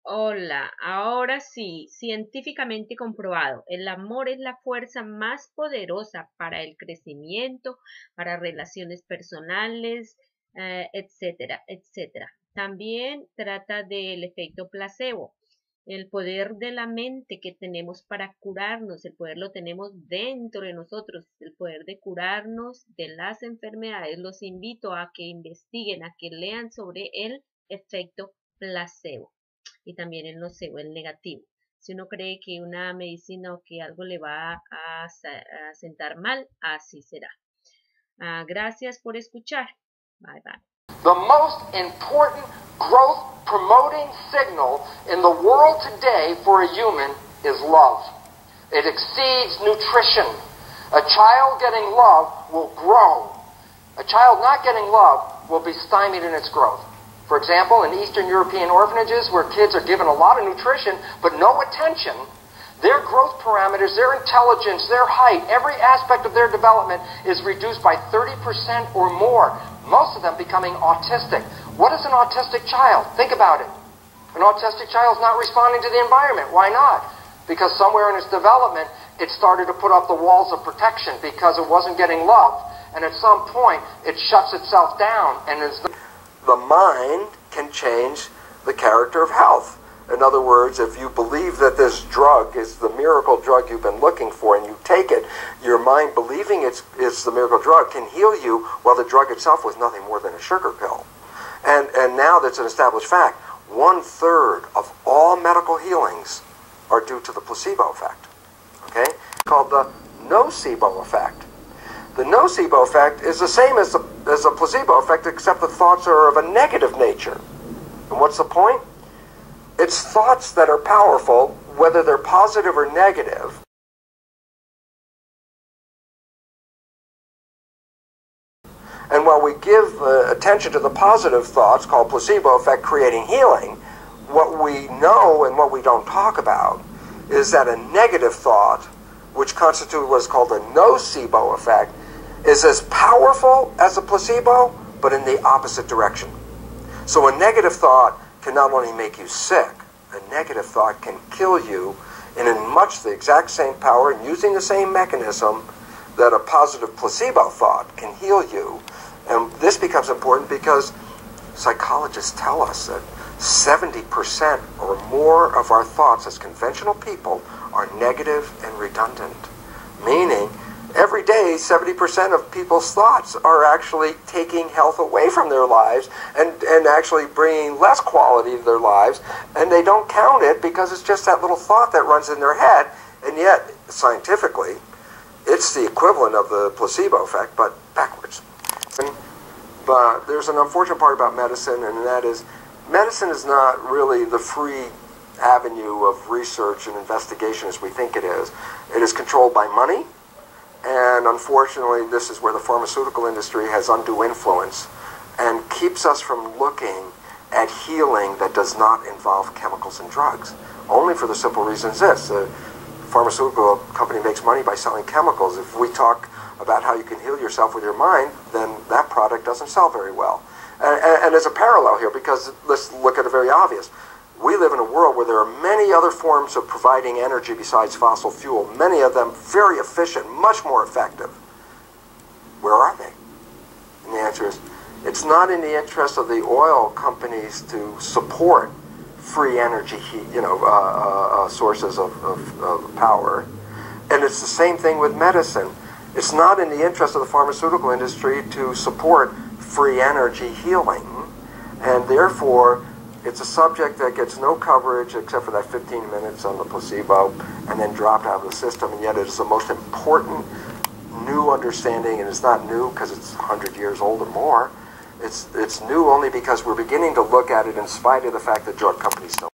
Hola, ahora sí, científicamente comprobado, el amor es la fuerza más poderosa para el crecimiento, para relaciones personales, etcétera, etcétera. También trata del efecto placebo, el poder de la mente que tenemos para curarnos, el poder lo tenemos dentro de nosotros, el poder de curarnos de las enfermedades. Los invito a que investiguen, a que lean sobre el efecto placebo y también el nocebo, el negativo. Si uno cree que una medicina o que algo le va a sentar mal, así será. Gracias por escuchar. Bye bye. The most important growth promoting signal in the world today for a human is love. It exceeds nutrition. A child getting love will grow. A child not getting love will be stymied in its growth. For example, in Eastern European orphanages where kids are given a lot of nutrition but no attention, their growth parameters, their intelligence, their height, every aspect of their development is reduced by 30% or more, most of them becoming autistic. What is an autistic child? Think about it. An autistic child is not responding to the environment. Why not? Because somewhere in its development, it started to put up the walls of protection because it wasn't getting love, and at some point, it shuts itself down and is... The mind can change the character of health. In other words, if you believe that this drug is the miracle drug you've been looking for and you take it, your mind believing it's the miracle drug can heal you, while the drug itself was nothing more than a sugar pill. And now that's an established fact. 1/3 of all medical healings are due to the placebo effect. Okay? It's called the nocebo effect. The nocebo effect is the same as the placebo effect, except the thoughts are of a negative nature. And what's the point? It's thoughts that are powerful, whether they're positive or negative. And while we give attention to the positive thoughts, called placebo effect, creating healing, what we know and what we don't talk about is that a negative thought, which constitutes what is called a nocebo effect, is as powerful as a placebo, but in the opposite direction. So a negative thought can not only make you sick, a negative thought can kill you in much the exact same power and using the same mechanism that a positive placebo thought can heal you. And this becomes important because psychologists tell us that 70% or more of our thoughts as conventional people are negative and redundant, meaning every day, 70% of people's thoughts are actually taking health away from their lives and actually bringing less quality to their lives, and they don't count it because it's just that little thought that runs in their head, and yet, scientifically, it's the equivalent of the placebo effect, but backwards. But there's an unfortunate part about medicine, and that is, medicine is not really the free avenue of research and investigation as we think it is. It is controlled by money. And unfortunately, this is where the pharmaceutical industry has undue influence and keeps us from looking at healing that does not involve chemicals and drugs. Only for the simple reasons this: the pharmaceutical company makes money by selling chemicals. If we talk about how you can heal yourself with your mind, then that product doesn't sell very well. And there's a parallel here, because let's look at it very obvious. We live in a world where there are many other forms of providing energy besides fossil fuel, many of them very efficient, much more effective. Where are they? And the answer is, it's not in the interest of the oil companies to support free energy, sources of power. And it's the same thing with medicine. It's not in the interest of the pharmaceutical industry to support free energy healing. And therefore, it's a subject that gets no coverage except for that 15 minutes on the placebo and then dropped out of the system, and yet it is the most important new understanding, and it's not new because it's 100 years old or more. It's new only because we're beginning to look at it in spite of the fact that drug companies don't.